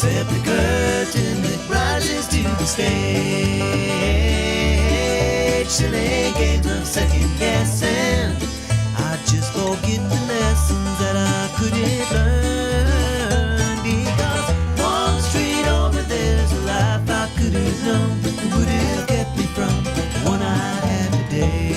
Except the curtain that rises to the stage. Silly games of second guessing. I just forget the lessons that I couldn't learn. Because one street over there's a life I could have known that would have kept me from the one I had today.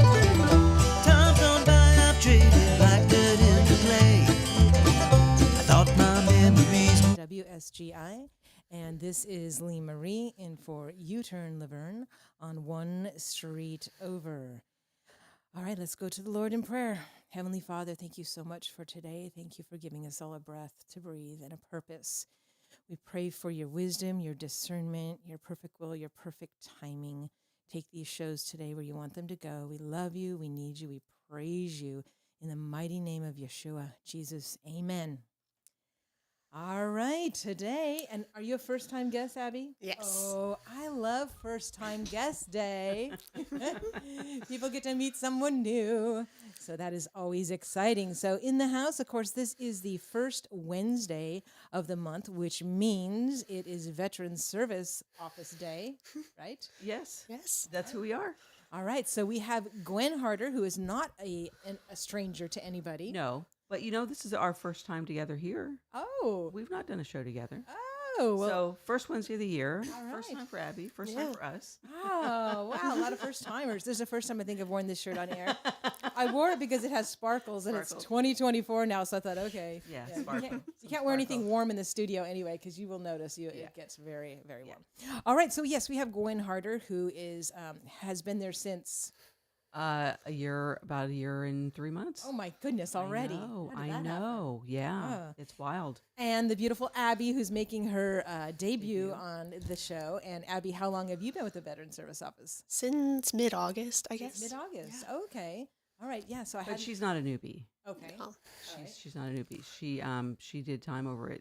Time's gone by, I've traded like dirt into clay. I thought my memories would WSGI, and this is Lee Marie in for U-Turn Laverne on One Street Over. All right, let's go to the Lord in prayer. Heavenly Father, thank you so much for today. Thank you for giving us all a breath to breathe and a purpose. We pray for your wisdom, your discernment, your perfect will, your perfect timing. Take these shows today where you want them to go. We love you. We need you. We praise you. In the mighty name of Yeshua, Jesus, amen. All right, today, and are you a first-time guest, Abby? Yes. Oh, I love first-time guest day. People get to meet someone new, so that is always exciting. So in the house, of course, this is the first Wednesday of the month, which means it is Veterans Service Office Day, right? Yes, Yes. that's who we are. All right, so we have Gwen Harder, who is not a stranger to anybody. No, but this is our first time together here. Oh. We've not done a show together. Oh, well. So first Wednesday of the year, All first right. time for Abby, first time for us. Oh, wow. A lot of first timers. This is the first time I think I've worn this shirt on air. I wore it because it has sparkles and it's Sparkles. 2024 now. So I thought, okay. Yeah, You sparkle. can't, you Some can't wear anything sparkle. warm in the studio anyway because you will notice Yeah. it gets very, very warm. All right. So, yes, we have Gwen Harder, who is has been there since. About a year and 3 months. Oh, my goodness, already. How did I that happen? know. Yeah, Ah. it's wild. And the beautiful Abby, who's making her debut on the show. And Abby, how long have you been with the Veteran Service Office? Since mid-August, I guess. Mid-August. Okay. All right. Yeah. So I But had. she's not a newbie. Okay. Oh. All right. She's not a newbie. She did time over at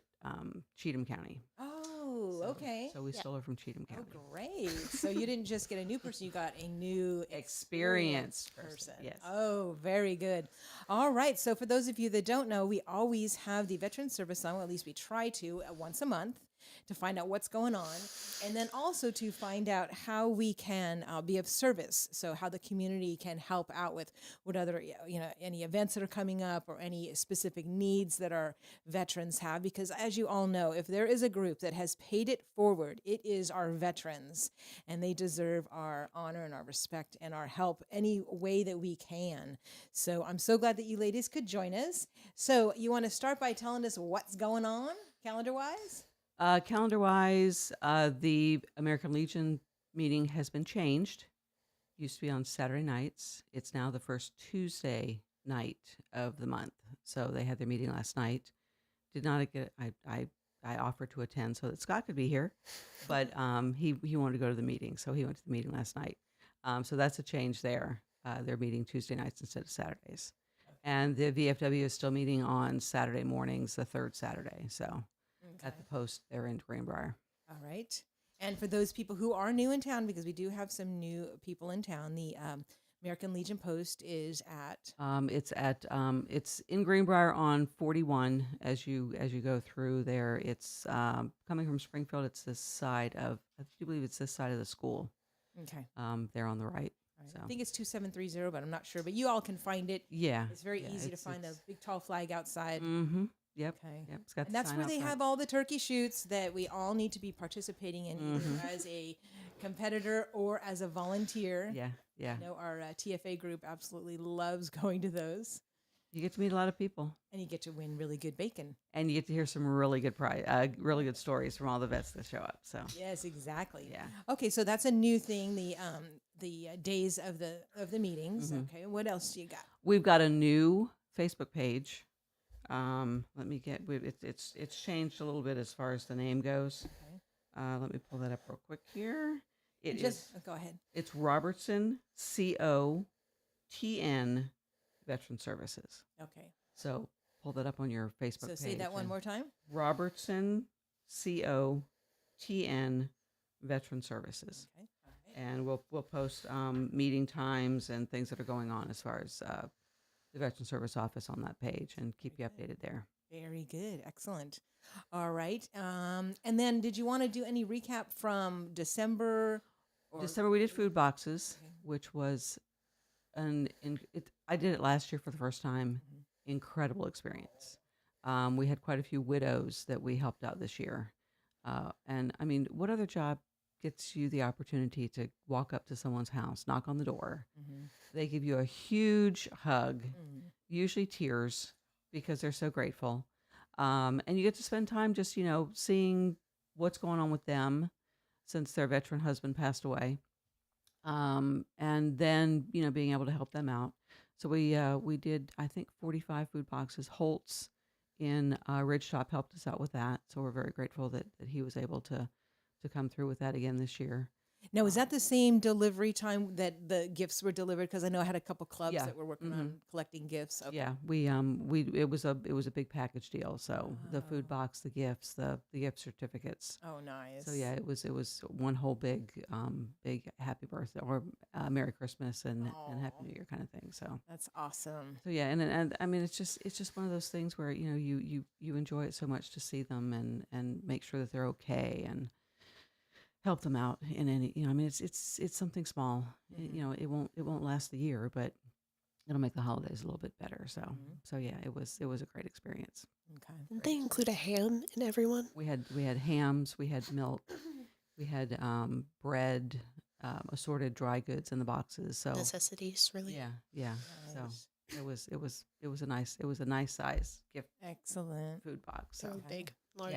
Cheatham County. Oh, okay. So we stole her from Cheatham Oh, County. great. So you didn't just get a new person, you got a new Experienced person. Yes. Oh, very good. All right. So for those of you that don't know, we always have the Veteran Service on, well, at least we try to, once a month to find out what's going on. And then also to find out how we can be of service. So how the community can help out with what other, any events that are coming up or any specific needs that our veterans have. Because as you all know, if there is a group that has paid it forward, it is our veterans. And they deserve our honor and our respect and our help any way that we can. So I'm so glad that you ladies could join us. So you want to start by telling us what's going on calendar-wise? Calendar-wise, the American Legion meeting has been changed. Used to be on Saturday nights. It's now the first Tuesday night of the month. So they had their meeting last night. Did not get. I offered to attend so that Scott could be here, but he wanted to go to the meeting, so he went to the meeting last night. So that's a change there. They're meeting Tuesday nights instead of Saturdays, and the VFW is still meeting on Saturday mornings, the third Saturday. So. At the post there in Greenbrier. All right. And for those people who are new in town, because we do have some new people in town, the American Legion Post is at. It's in Greenbrier on 41 as you go through there. It's coming from Springfield. It's this side of, I do believe it's this side of the school. Okay. There on the right. All right. So. I think it's 2730, but I'm not sure. But you all can find it. Yeah. It's very easy to find the big tall flag outside. Mm-hmm. Yep. Okay. Yep. It's got And the that's sign where out they front. have all the turkey shoots that we all need to be participating in either as a competitor or as a volunteer. Yeah. Yeah. I know our TFA group absolutely loves going to those. You get to meet a lot of people. And you get to win really good bacon. And you get to hear some really good really good stories from all the vets that show up. So Yes, exactly. yeah. Okay, so that's a new thing. The days of the meetings. Okay, what else do you got? We've got a new Facebook page. Let me get it's changed a little bit as far as the name goes. Okay. Let me pull that up real quick here. Go ahead. It's Robertson COTN Veteran Services. Okay. So pull that up on your Facebook So page. say that one and more time. Robertson, COTN, Veteran Services. Okay. All right. And we'll post meeting times and things that are going on as far as the Veteran Service Office on that page, and keep you updated there. Very good. Excellent. All right. And then did you want to do any recap from December? December we did food boxes, which was I did it last year for the first time. Incredible experience. We had quite a few widows that we helped out this year. And I mean, what other job gets you the opportunity to walk up to someone's house, knock on the door? They give you a huge hug, usually tears, because they're so grateful. And you get to spend time just, seeing what's going on with them since their veteran husband passed away. And then, being able to help them out. So we did, I think, 45 food boxes. Holtz in Ridgetop helped us out with that. So we're very grateful that he was able to come through with that again this year. Now, is that the same delivery time that the gifts were delivered? Because I know I had a couple clubs Yeah. that were working on collecting gifts. Okay. Yeah, we it was a big package deal. So the food box, the gifts, the gift certificates. Oh, nice. So yeah, it was one whole big happy birthday or Merry Christmas and Happy New Year kind of thing. So That's awesome. so yeah, and I mean it's just one of those things where you enjoy it so much to see them and make sure that they're okay and help them out in any I mean it's something small. It won't last the year, but it'll make the holidays a little bit better. So yeah, it was a great experience. Okay. Didn't they include a ham in everyone? We had hams, we had milk, we had bread, assorted dry goods in the boxes. So Necessities, really. yeah. Nice. So it was a nice size gift Excellent. food box. So Really big, large.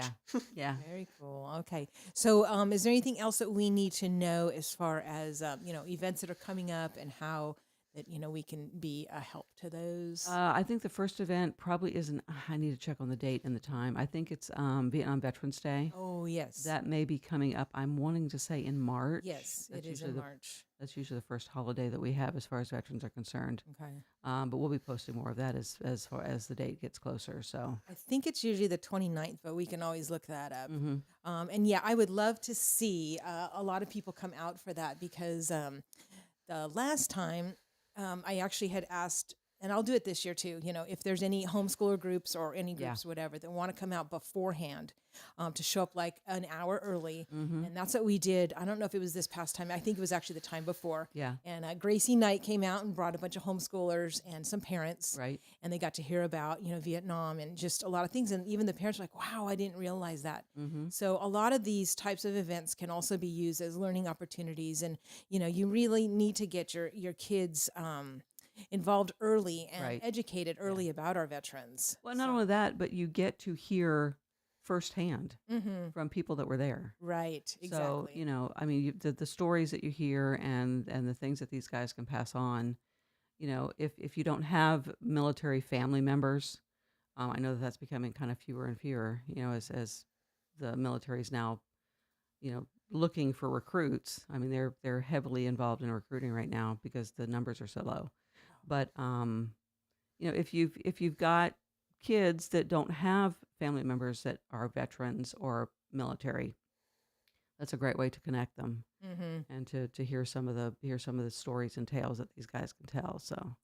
yeah. Very cool. Okay. So is there anything else that we need to know as far as, events that are coming up and how that, we can be a help to those? I think the first event probably isn't. I need to check on the date and the time. I think it's Vietnam Veterans Day. Oh, yes. That may be coming up. I'm wanting to say in March. Yes, That's it is usually in the- March. That's usually the first holiday that we have as far as veterans are concerned. Okay. But we'll be posting more of that as far as the date gets closer. So I think it's usually the 29th, but we can always look that up. Mm-hmm. And yeah, I would love to see a lot of people come out for that because the last time I actually had asked, and I'll do it this year too, if there's any homeschooler groups or any groups, whatever, that want to come out beforehand to show up like an hour early. And that's what we did. I don't know if it was this past time. I think it was actually the time before. Yeah. And Gracie Knight came out and brought a bunch of homeschoolers and some parents. Right. And they got to hear about, Vietnam and just a lot of things. And even the parents were like, wow, I didn't realize that. So a lot of these types of events can also be used as learning opportunities. And, you really need to get your kids involved early and Right. educated early about our veterans. Well, not only that, but you get to hear firsthand from people that were there. Right, exactly. So, I mean, the stories that you hear and the things that these guys can pass on, if you don't have military family members, I know that's becoming kind of fewer and fewer, as the military is now, looking for recruits. I mean, they're heavily involved in recruiting right now because the numbers are so low. But, if you've got kids that don't have family members that are veterans or military, that's a great way to connect them and to hear some of the stories and tales that these guys can tell. So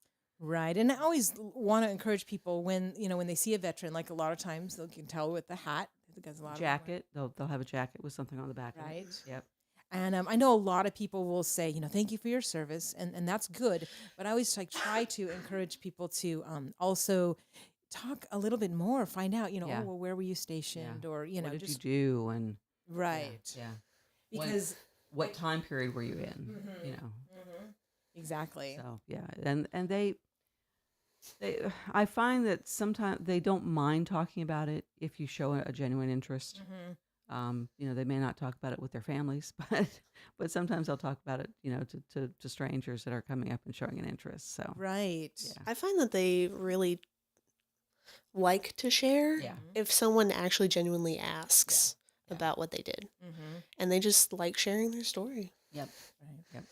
Right. And I always want to encourage people when, when they see a veteran, like a lot of times they can tell with the hat. Because a lot jacket, they'll have a jacket with something on the back. Right. Of it. Yep. And I know a lot of people will say, thank you for your service, and that's good. But I always try to encourage people to also talk a little bit more, find out, Yeah. oh, well, where were you stationed, or What did just you do? And right, yeah. because What time period were you in? exactly, So yeah, and they I find that sometimes they don't mind talking about it if you show a genuine interest. They may not talk about it with their families, but sometimes they'll talk about it, to strangers that are coming up and showing an interest. So right, Yeah. I find that they really like to share Yeah. if someone actually genuinely asks about what they did. And they just like sharing their story. Yep. right. Yep.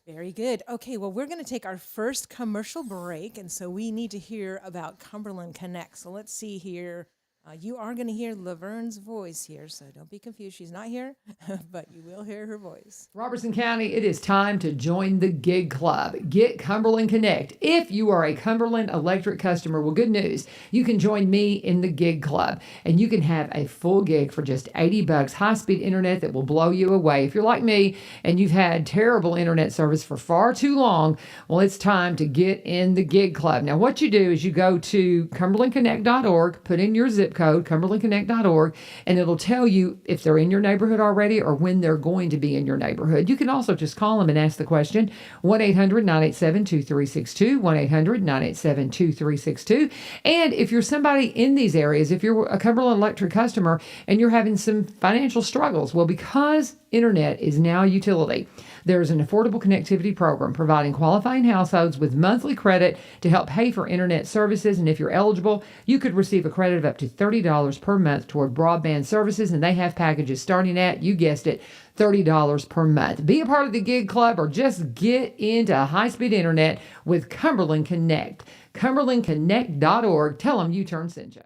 Very good. Okay, well, we're going to take our first commercial break, and so we need to hear about Cumberland Connect. So let's see here. You are going to hear Laverne's voice here, so don't be confused. She's not here, but you will hear her voice. Robertson County, it is time to join the Gig Club. Get Cumberland Connect. If you are a Cumberland Electric customer, well, good news. You can join me in the Gig Club, and you can have a full gig for just $80, high-speed internet that will blow you away. If you're like me and you've had terrible internet service for far too long, well, it's time to get in the Gig Club. Now, what you do is you go to cumberlandconnect.org, put in your zip code, cumberlandconnect.org, and it'll tell you if they're in your neighborhood already or when they're going to be in your neighborhood. You can also just call them and ask the question, 1-800-987-2362, 1-800-987-2362. And if you're somebody in these areas, if you're a Cumberland Electric customer and you're having some financial struggles, well, because internet is now a utility, there's an affordable connectivity program providing qualifying households with monthly credit to help pay for internet services. And if you're eligible, you could receive a credit of up to $30 per month toward broadband services. And they have packages starting at, you guessed it, $30 per month. Be a part of the Gig Club or just get into high-speed internet with Cumberland Connect. CumberlandConnect.org. Tell them U-Turn sent you.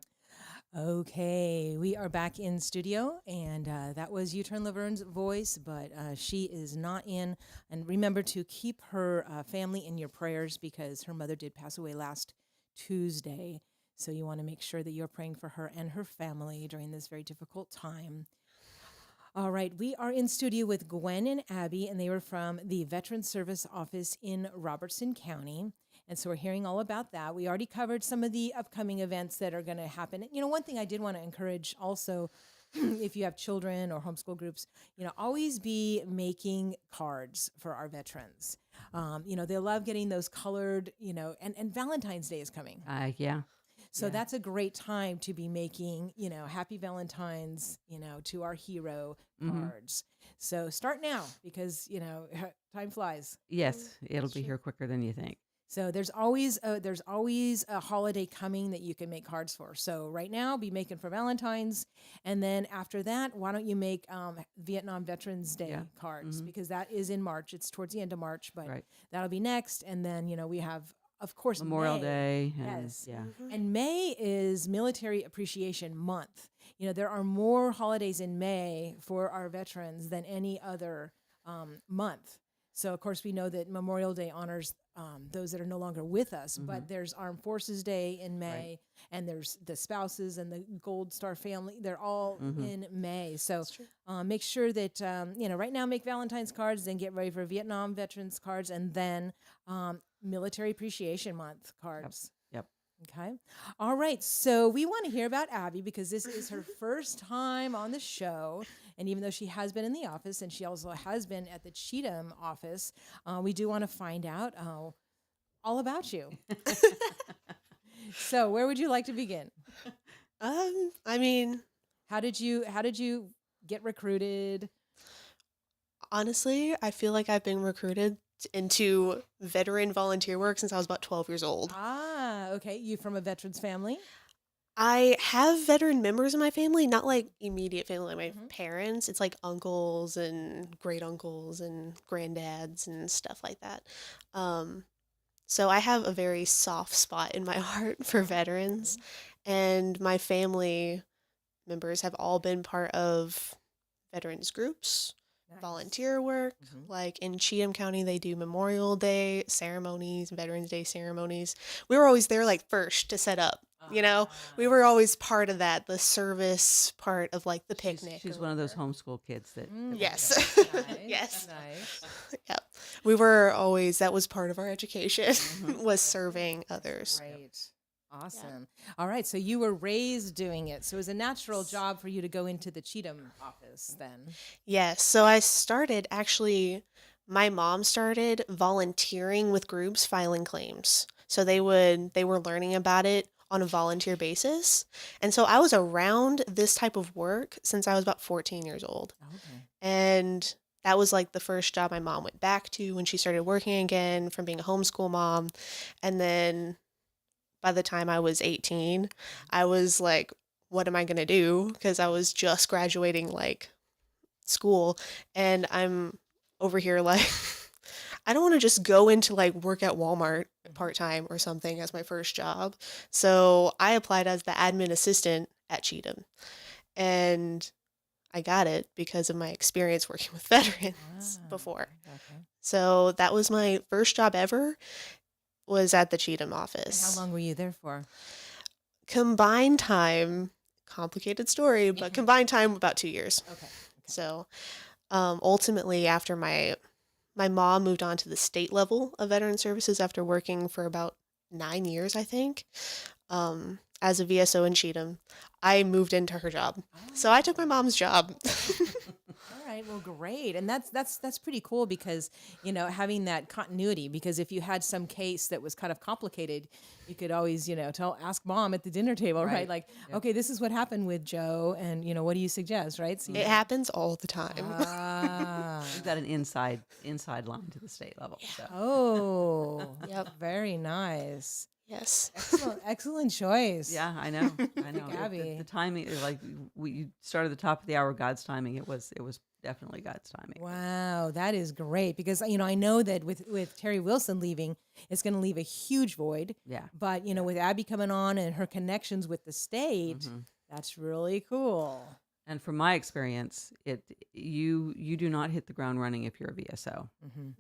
Okay, we are back in studio, and that was U-Turn Laverne's voice, but she is not in. And remember to keep her family in your prayers because her mother did pass away last Tuesday. So you want to make sure that you're praying for her and her family during this very difficult time. All right, we are in studio with Gwen and Abby, and they were from the Veterans Service Office in Robertson County. And so we're hearing all about that. We already covered some of the upcoming events that are going to happen. You know, one thing I did want to encourage also, if you have children or homeschool groups, always be making cards for our veterans. They love getting those colored, and Valentine's Day is coming. Yeah. So that's a great time to be making, Happy Valentine's, to our hero cards. So start now because, time flies. Yes, it'll be here quicker than you think. So there's always a holiday coming that you can make cards for. So right now, be making for Valentine's, and then after that, why don't you make Vietnam Veterans Day cards because that is in March. It's towards the end of March, but that'll be next. And then we have, of course, Memorial May. Day. Yes. Yeah. And May is Military Appreciation Month. There are more holidays in May for our veterans than any other month. So, of course, we know that Memorial Day honors those that are no longer with us, but there's Armed Forces Day in May, and there's the spouses and the Gold Star family. They're all in May. So make sure that, right now make Valentine's cards, then get ready for Vietnam Veterans cards, and then Military Appreciation Month cards. Yep. Okay. All right. So we want to hear about Abby because this is her first time on the show. And even though she has been in the office and she also has been at the Cheatham office, we do want to find out all about you. So where would you like to begin? I mean, how did you get recruited? honestly, I feel like I've been recruited into veteran volunteer work since I was about 12 years old. Ah, okay. You from a veterans family? I have veteran members in my family, not like immediate family, like my parents. It's like uncles and great uncles and granddads and stuff like that. So I have a very soft spot in my heart for veterans, and my family members have all been part of veterans groups, Nice. volunteer work. Like in Cheatham County, they do Memorial Day ceremonies, Veterans Day ceremonies. We were always there like first to set up. We were always part of that, the service part of like the picnic. She's or one of those whatever. homeschool kids that. Yes. Nice. Yes. Nice. Yep. We were always, that was part of our education, was serving others. Great. Awesome. All right. So you were raised doing it. So it was a natural job for you to go into the Cheatham office then. Yes. So I started actually, my mom started volunteering with groups filing claims. So they were learning about it on a volunteer basis. And so I was around this type of work since I was about 14 years old. Okay. And that was like the first job my mom went back to when she started working again from being a homeschool mom. And then by the time I was 18, I was like, what am I going to do? Because I was just graduating like school, and I'm over here like, I don't want to just go into like work at Walmart part-time or something as my first job. So I applied as the admin assistant at Cheatham, and I got it because of my experience working with veterans before. Okay. So that was my first job ever, was at the Cheatham And office. how long were you there for? Combined time, complicated story, but combined time about 2 years. Okay. So ultimately, after my mom moved on to the state level of veteran services after working for about 9 years, I think, as a VSO in Cheatham, I moved into her job. So I took my mom's job. All right, well, great, and that's pretty cool because having that continuity. Because if you had some case that was kind of complicated, you could always ask mom at the dinner table, right? Right. Like, okay, this is what happened with Joe, and what do you suggest, right? So It happens all the time. We've got an inside line to the state level. So Oh, Yep. very nice. Yes. Excellent choice. yeah, I know. Abby. The timing, like you started at the top of the hour, God's timing. It was definitely God's timing. Wow, that is great because I know that with Terry Wilson leaving, it's going to leave a huge void. Yeah. But with Abby coming on and her connections with the state, that's really cool. And from my experience, you do not hit the ground running if you're a VSO.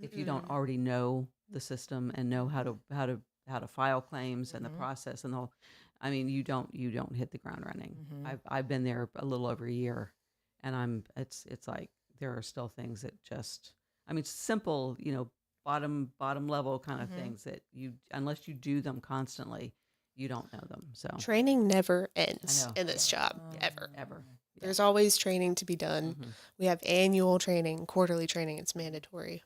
If you don't already know the system and know how to file claims and the process and the whole, I mean, you don't hit the ground running. I've been there a little over a year, and it's like there are still things that just, I mean, simple, bottom level kind of things that unless you do them constantly, you don't know them. So Training never ends I know. in this job, ever. ever. There's always training to be done. We have annual training, quarterly training. It's mandatory.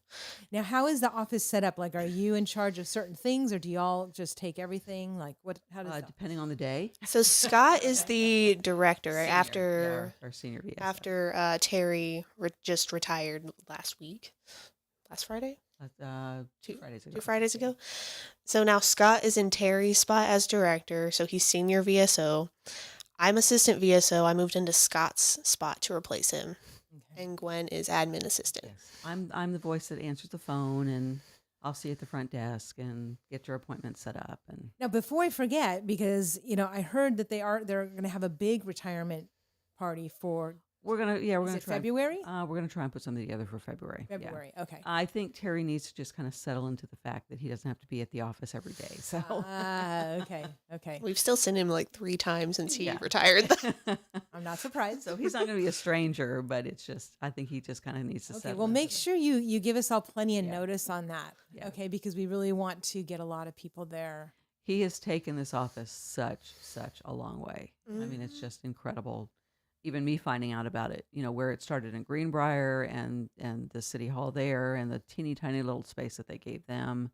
Now, how is the office set up? Like, are you in charge of certain things, or do y'all just take everything? Like, what? How does that? Depending on the day. So Scott is the director Yeah, after our senior VSO. Terry just retired last Friday, 2 Fridays ago. 2 Fridays ago. So now Scott is in Terry's spot as director. So he's senior VSO. I'm assistant VSO. I moved into Scott's spot to replace him. Okay. And Gwen is admin assistant. Yes, I'm the voice that answers the phone, and I'll see you at the front desk and get your appointment set up. And Now, before I forget, because I heard that they're going to have a big retirement party for we're gonna is it try. February? We're gonna try and put something together for February. Yeah. February. Okay. I think Terry needs to just kind of settle into the fact that he doesn't have to be at the office every day. So Okay. Okay. We've still seen him like 3 times since he Yeah. retired. I'm not surprised. so he's not going to be a stranger, but it's just I think he just kind of needs to Okay, settle. well, make into sure you give us all plenty of Yeah. notice on that, Yeah. okay? Because we really want to get a lot of people there. He has taken this office such a long way. I mean, it's just incredible. Even me finding out about it, where it started in Greenbrier and the city hall there and the teeny tiny little space that they gave them,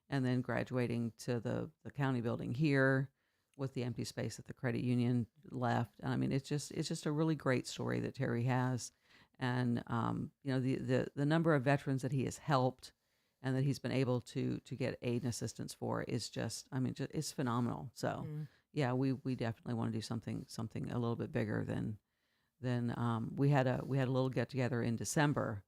and then graduating to the county building here with the empty space that the credit union left. And I mean, it's just a really great story that Terry has, and the number of veterans that he has helped and that he's been able to get aid and assistance for is just, I mean, it's phenomenal. So yeah, we definitely want to do something a little bit bigger than we had a little get together in December.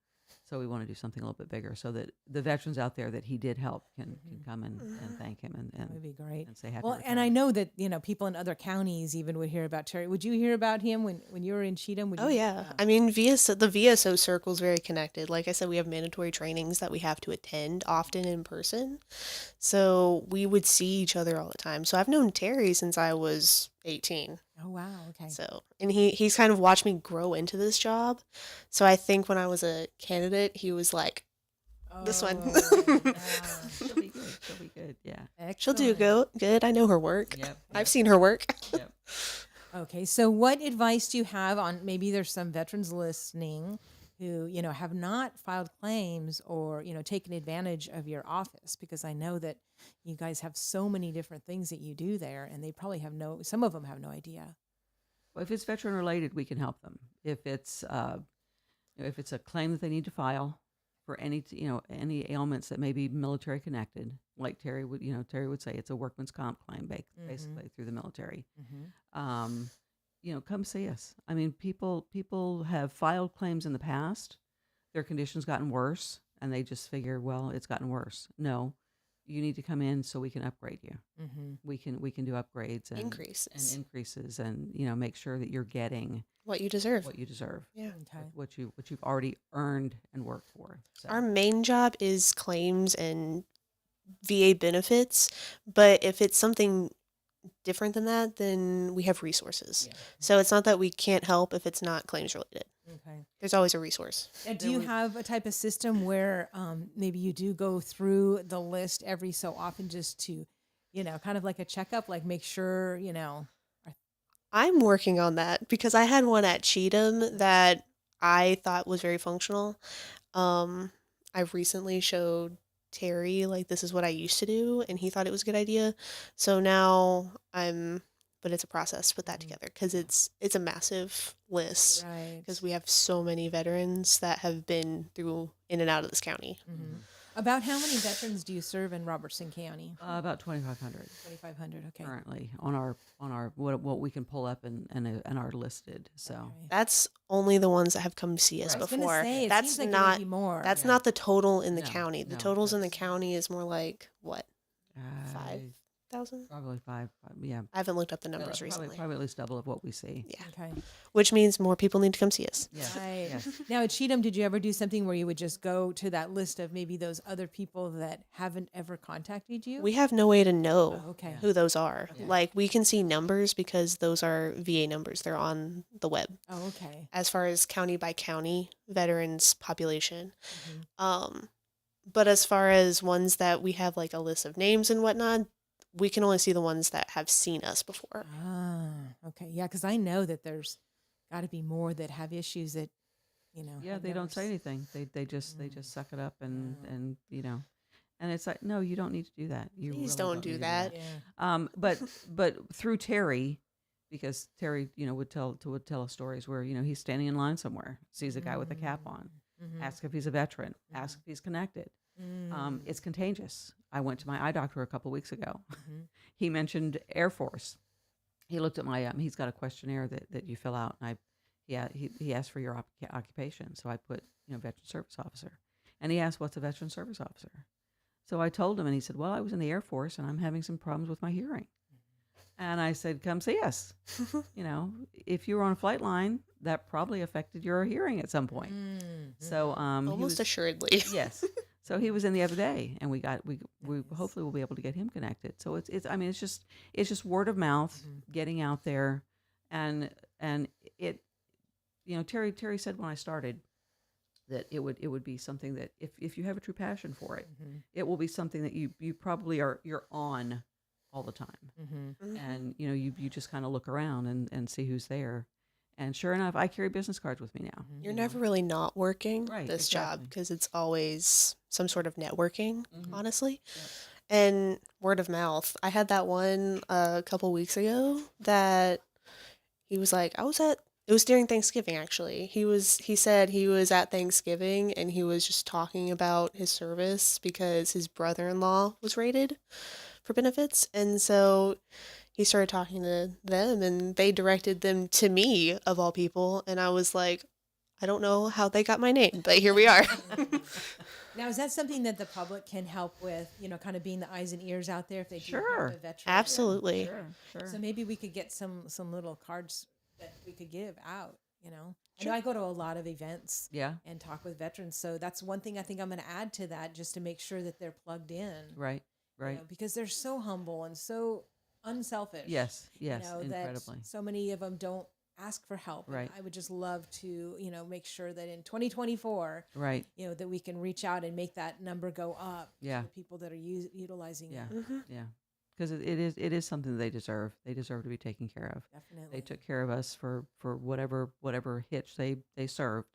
So we want to do something a little bit bigger so that the veterans out there that he did help can come and thank him That would be great. and say happy Well, and I know that people in other counties even would hear about Terry. Would you hear about him when you were in Cheatham? Would Oh you? yeah. I mean, the VSO circle is very connected. Like I said, we have mandatory trainings that we have to attend often in person. So we would see each other all the time. So I've known Terry since I was 18. Oh wow. Okay. So, and he's kind of watched me grow into this job. So I think when I was a candidate, he was like, this one. yeah. She'll be good. She'll be good. Yeah. She'll do Excellent. good. I know her work. Yep. I've seen her work. Yep. Okay, so what advice do you have on maybe there's some veterans listening who, have not filed claims or, taken advantage of your office? Because I know that you guys have so many different things that you do there, and they probably some of them have no idea. Well, if it's veteran related, we can help them. If it's a claim that they need to file for any ailments that may be military connected, like Terry would say, it's a workman's comp claim, basically through the military. Come see us. I mean, people have filed claims in the past. Their condition's gotten worse, and they just figure, well, it's gotten worse. No, you need to come in so we can upgrade you. Mm-hmm. We can do upgrades and increases, and make sure that you're getting what you deserve. what you deserve. Yeah. Okay. What you've already earned and worked for. So. Our main job is claims and VA benefits, but if it's something different than that, then we have resources. Yeah. So it's not that we can't help if it's not claims related. Okay. There's always a resource. And do you have a type of system where maybe you do go through the list every so often just to, kind of like a checkup, like make sure, I'm working on that because I had one at Cheatham that I thought was very functional. I've recently showed Terry, like, this is what I used to do, and he thought it was a good idea. So now but it's a process to put that together because it's a massive list right. because we have so many veterans that have been through in and out of this county. Mm-hmm. About how many veterans do you serve in Robertson County? About 2,500 2,500. Okay. currently on our what we can pull up and are listed. So Okay. That's only the ones that have come to see us I was gonna before. say, it That's seems like it not would be more. that's Yeah. not the total in the No, county. The no, totals in the that's- county is more like what, uh, 5,000? probably five. Yeah, I haven't looked up the numbers recently. probably at least double of what we see. Yeah, Okay. which means more people need to come see us. Yeah. Right. Yes. Now at Cheatham, did you ever do something where you would just go to that list of maybe those other people that haven't ever contacted you? We have no way to know Oh, okay. who those are. Yeah. Like, we can see numbers because those are VA numbers. They're on the web. Oh, okay. As far as county by county veterans population. Mm-hmm. But as far as ones that we have like a list of names and whatnot, we can only see the ones that have seen us before. Ah, okay. Yeah, because I know that there's got to be more that have issues that, Yeah, have they never don't say s- anything. They just suck it up and Yeah. and and it's like, no, you don't need to do that. You Please really don't do need to that. Yeah. But through Terry, because Terry, would tell us stories where he's standing in line somewhere, sees a guy with a cap on, Mm-hmm. ask if he's a veteran, ask if he's connected. Mm. It's contagious. I went to my eye doctor a couple weeks ago. Mhm. He mentioned Air Force. He looked at my he's got a questionnaire that you fill out, and he asked for your occupation, so I put veteran service officer, and he asked what's a veteran service officer. So I told him, and he said, well, I was in the Air Force, and I'm having some problems with my hearing. And I said, come see us. If you were on a flight line, that probably affected your hearing at some point. Mm. So he Almost was, assuredly. yes. So he was in the other day, and we hopefully will be able to get him connected. So it's just word of mouth, getting out there, and it, Terry said when I started that it would be something that if you have a true passion for it, it will be something that you probably you're on all the time, Mm-hmm. and you just kind of look around and see who's there. And sure enough, I carry business cards with me now. You're never really not working Right, this job exactly. because it's always some sort of networking, Mhm. honestly. Yep. And word of mouth. I had that one a couple weeks ago that he was like, it was during Thanksgiving actually. He said he was at Thanksgiving and he was just talking about his service because his brother-in-law was rated for benefits. And so he started talking to them and they directed them to me, of all people. And I was like, I don't know how they got my name, but here we are. Now, is that something that the public can help with, kind of being the eyes and ears out there if they do Sure. have a veteran? Absolutely. Sure. So maybe we could get some little cards that we could give out, I know I go to a lot of events Yeah. and talk with veterans. So that's one thing I think I'm going to add to that just to make sure that they're plugged in. Right. Because they're so humble and so unselfish. Yes. Yes. That Incredibly. so many of them don't ask for help. And Right. I would just love to, make sure that in 2024, Right. that we can reach out and make that number go up. Yeah. To the people that are utilizing Yeah. it. Yeah. Because it is something that they deserve. They deserve to be taken care of. Definitely. They took care of us for whatever hitch they served,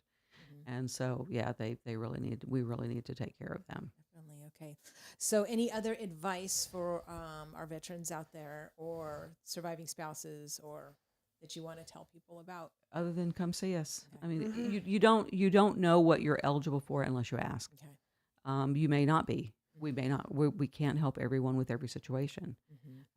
and so yeah, we really need to take care of them. Definitely. Okay. So any other advice for our veterans out there or surviving spouses or that you want to tell people about? Other than come see us. Okay. I mean, you don't know what you're eligible for unless you ask. Okay. You may not be. We may not. We can't help everyone with every situation.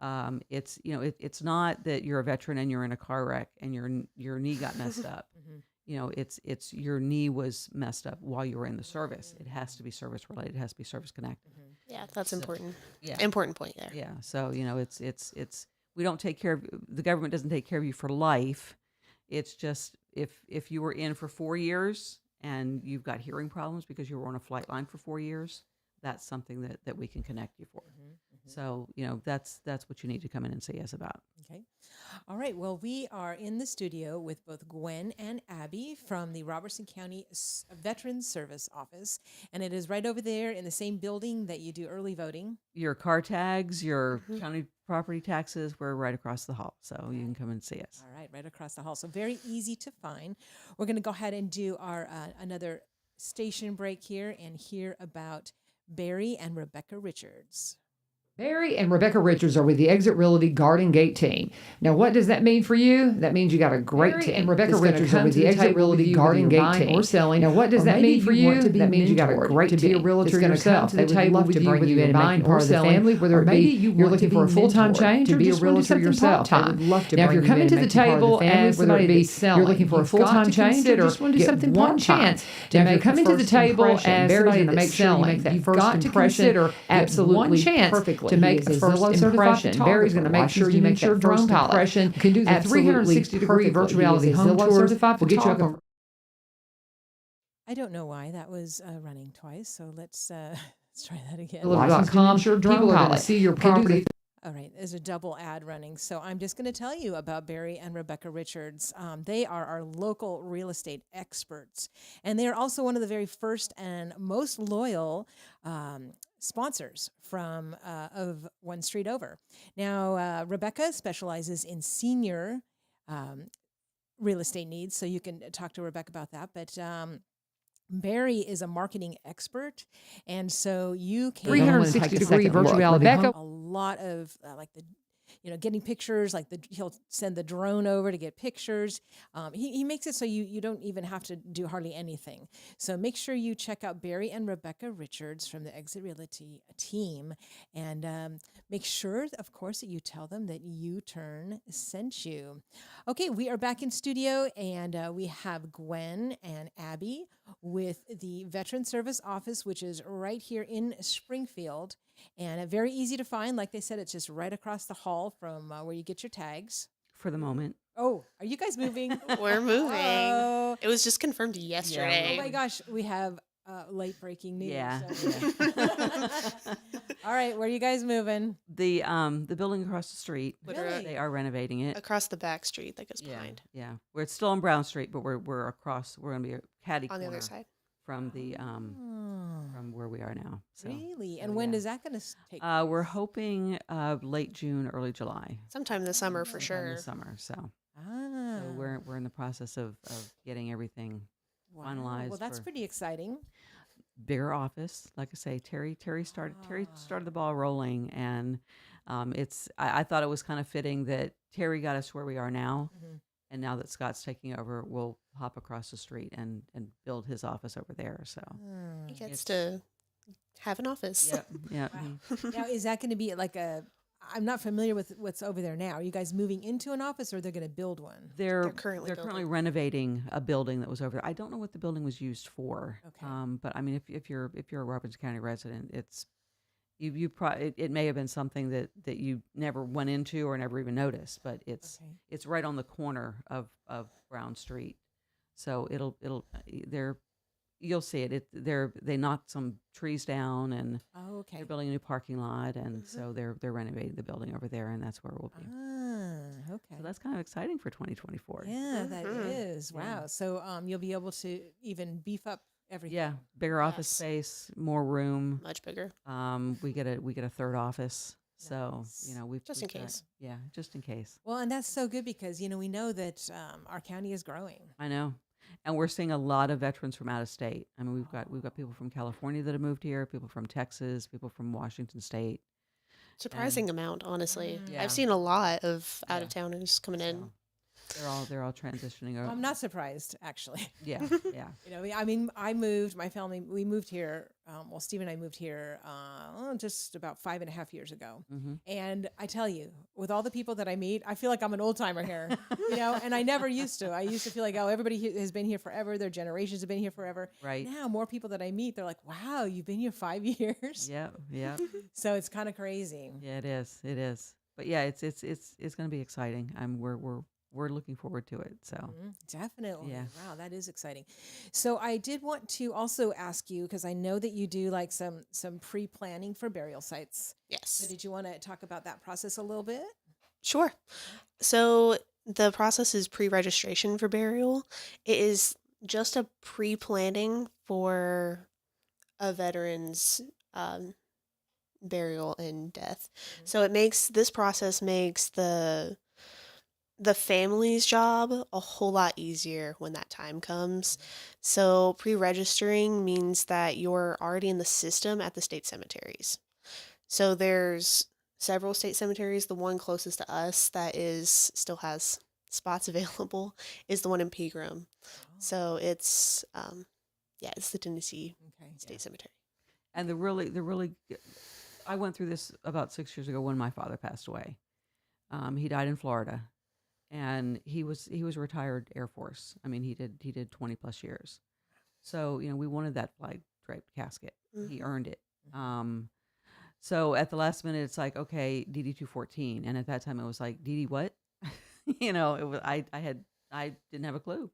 Mm-hmm. It's it's not that you're a veteran and you're in a car wreck and your knee got messed up. Mm-hmm. it's your knee was messed up while you were in the service. It has to be service related. It has to be service connected. Yeah, that's important. Yeah. Important point there. Yeah. So, it's we don't take care of the government doesn't take care of you for life. It's just if you were in for 4 years and you've got hearing problems because you were on a flight line for 4 years, that's something that we can connect you for. So, that's what you need to come in and see us about. Okay. All right. Well, we are in the studio with both Gwen and Abby from the Robertson County Veterans Service Office. And it is right over there in the same building that you do early voting. Your car tags, your county property taxes, we're right across the hall. So you can come and see us. All right. Right across the hall. So very easy to find. We're going to go ahead and do our another station break here and hear about Barry and Rebecca Richards. Barry and Rebecca Richards are with the Exit Realty Garden Gate team. Now, what does that mean for you? That means you got a great Barry team. and Rebecca that's gonna Richards come are with to the the Exit Exit Realty Realty Garden Garden Gate Gate team. or selling. Now, what does Or that maybe mean for you you? want to be That means you got a mentored great to be a team realtor that's gonna yourself. come to They the would table love with to you, bring whether you you're in and buying make part you of the part of the family, family, whether or it be maybe you you're want looking to for a be full-time mentored change to or be a just want to do realtor something yourself. They part-time. would love to Now, if bring you're you coming in to and the make you part of the table family, as whether somebody it be that's you're looking for a you've got full-time to change consider or just want to do get something one part-time chance to to make you're coming to the first table impression. as Barry's somebody gonna that's make sure you selling. make that You've first got to impression, consider get absolutely one chance perfectly to make He is a first Zillow certified impression. Barry's going to make photographer. sure you make that drone first pilot. impression. Can do the Absolutely 360-degree perfectly. virtual He reality is a home Zillow tours. certified We'll get you up photographer. I don't know why that was running twice. So let's try that again. Zillow.com. Licensed drone People are going to pilot. see your Can do the property. All right, there's a double ad running. So I'm just going to tell you about Barry and Rebecca Richards. They are our local real estate experts, and they are also one of the very first and most loyal sponsors from of One Street Over. Now, Rebecca specializes in senior real estate needs, so you can talk to Rebecca about that. But Barry is a marketing expert, and so you can 360-degree virtual look. reality. Rebecca- a lot of like the getting pictures, like he'll send the drone over to get pictures. He makes it so you don't even have to do hardly anything. So make sure you check out Barry and Rebecca Richards from the Exit Realty team, and make sure, of course, that you tell them that U-Turn sent you. Okay, we are back in studio, and we have Gwen and Abby with the Veteran Service Office, which is right here in Springfield. And very easy to find. Like they said, it's just right across the hall from where you get your tags. For the moment. Oh, are you guys moving? We're moving. Oh. It was just confirmed yesterday. Oh my gosh, we have late breaking news. Yeah. All right, where are you guys moving? The building across the street. Really? They are renovating it. Across the back street that goes Yeah, behind. yeah. We're still on Brown Street, but we're across. We're gonna be a catty On the corner other side. from the Oh, from where we are now. So really? so, And when yeah. is that going to take? We're hoping late June, early July. Sometime this summer for Sometime sure. this summer. So, Ah, so we're in the process of getting everything wow. finalized. Well, that's for pretty exciting. bigger office. Like I say, Terry started the ball rolling, and I thought it was kind of fitting that Terry got us where we are now. Mhm. And now that Scott's taking over, we'll hop across the street and build his office over there. So, He Mm. gets to have an office. yeah. Wow. Now, is that going to be like I'm not familiar with what's over there now. Are you guys moving into an office, or they're going to build one? They're currently building. renovating a building that was over there. I don't know what the building was used for. Okay. But I mean, if you're a Robertson County resident, it's it may have been something that you never went into or never even noticed, but it's Okay. it's right on the corner of Brown Street, so you'll see it. They knocked some trees down, and Oh, okay. they're building a new parking lot, and so they're renovating the building over there, and that's where we'll be. Ah, okay. So that's kind of exciting for 2024. Yeah, that Mhm. is. Yeah. Wow. So you'll be able to even beef up everything. Yeah, bigger office Yes. space, more room. Much bigger. We get a third office, so Nice. we've Just we've in got- case. Yeah, just in case. Well, and that's so good because we know that our county is growing. I know, and we're seeing a lot of veterans from out of state. I mean, we've got people from California that have moved here, people from Texas, people from Washington State. Surprising amount, honestly. Yeah. I've seen a lot of out Yeah. of towners coming in. So, They're all transitioning over. I'm not surprised, actually. Yeah, yeah. I mean, I moved, my family, we moved here. Well, Steve and I moved here just about 5.5 years ago. Mm-hmm. And I tell you, with all the people that I meet, I feel like I'm an old timer here, and I never used to. I used to feel like, oh, everybody has been here forever. Their generations have been here forever. Right. Now, more people that I meet, they're like, wow, you've been here 5 years. Yeah, yeah, So it's kind of crazy. yeah. It is. It is. But yeah, it's going to be exciting. We're looking forward to it. So Definitely. Yeah. Wow, that is exciting. So I did want to also ask you, because I know that you do like some pre-planning for burial sites. So Yes. did you want to talk about that process a little bit? Sure. So the process is pre-registration for burial. It is just a pre-planning for a veteran's burial and death. So it makes this process makes the family's job a whole lot easier when that time comes. So pre-registering means that you're already in the system at the state cemeteries. So there's several state cemeteries. The one closest to us that is still has spots available is the one in Pegram. So it's it's the Tennessee Okay. State Cemetery. and I went through this about 6 years ago when my father passed away. He died in Florida, and he was a retired Air Force. I mean, he did 20 plus years. So we wanted that flag draped casket. He earned it. So at the last minute, it's like, okay, DD 214, and at that time it was like, DD what? It was I didn't have a clue.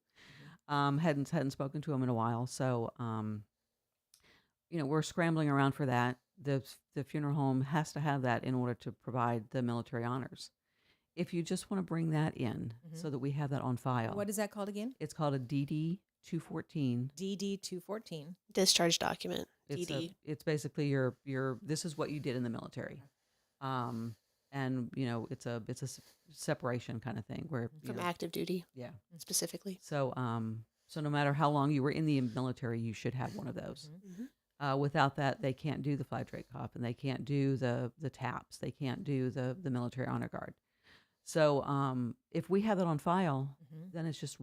Hadn't spoken to him in a while, so we're scrambling around for that. The funeral home has to have that in order to provide the military honors. If you just want to bring that in so that we have that on file, What is that called again? it's called a DD 214. DD 214. Discharge document. It's DD. it's basically your this is what you did in the military, and it's a separation kind of thing where From active duty yeah. specifically. So so no matter how long you were in the military, you should have one of those. Without that, they can't do the flag drape cop, and they can't do the taps. They can't do the military honor guard. So if we have it on file, then it's just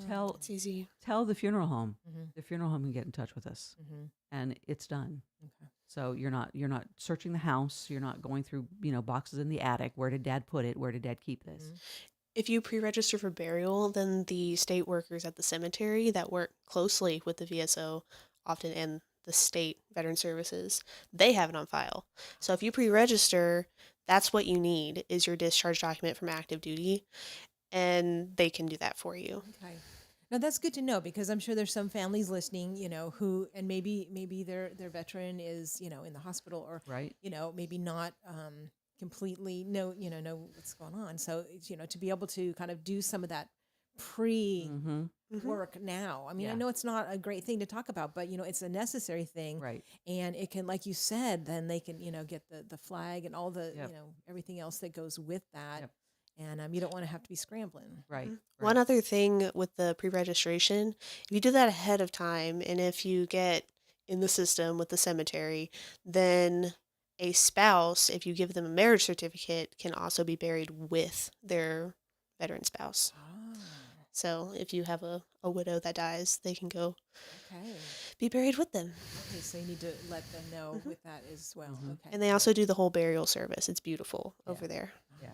tell It's easy. tell the funeral home. The funeral home can get in touch with us, and it's done. Okay. So you're not searching the house. You're not going through boxes in the attic. Where did Dad put it? Where did Dad keep this? If you pre-register for burial, then the state workers at the cemetery that work closely with the VSO often and the state veteran services, they have it on file. So if you pre-register, that's what you need is your discharge document from active duty, and they can do that for you. Okay. Now that's good to know, because I'm sure there's some families listening, who, and maybe their veteran is, in the hospital, or Right. Maybe not completely know what's going on. So to be able to kind of do some of that pre work now. I mean, I Yeah. know it's not a great thing to talk about, but it's a necessary thing. Right. And it can, like you said, then they can get the flag and all the Yep. everything else that goes with that. Yep. And you don't want to have to be scrambling. Right. One other thing with the pre-registration, if you do that ahead of time, and if you get in the system with the cemetery, then a spouse, if you give them a marriage certificate, can also be buried with their veteran spouse. Oh, So if you have a widow that dies, they can go okay. be buried with them. Okay, so you need to let them know with that as well. Okay. And they also do the whole burial service. It's beautiful over there. Yeah.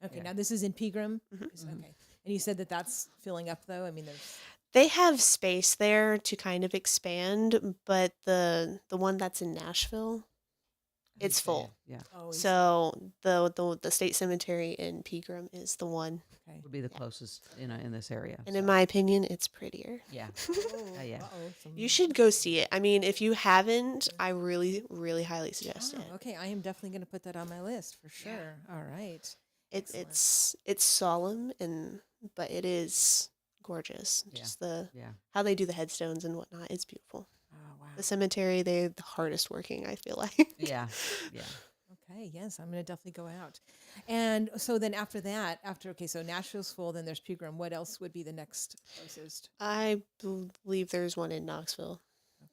Okay, Yeah. now this is in Pegram. Mm-hmm. Okay, and you said that that's filling up, though. I mean, there's They have space there to kind of expand, but the one that's in Nashville, it's full. Yeah. oh, So the state cemetery in Pegram is the one, okay. Would be the closest in this area. and in my opinion, it's prettier. Yeah. Oh, yeah. You should go see it. I mean, if you haven't, I really, really highly suggest it. Okay, I am definitely going to put that on my list for sure. All right. It's solemn but it is gorgeous. Yeah. Just the Yeah. how they do the headstones and whatnot. It's beautiful. Oh, wow. The cemetery, they're the hardest working, I feel like. Yeah. Yeah. Okay, yes, I'm going to definitely go out. And so then after that, so Nashville's full, then there's Pegram. What else would be the next closest? I believe there's one in Knoxville.